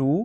2.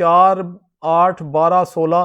4, 8, 12, 16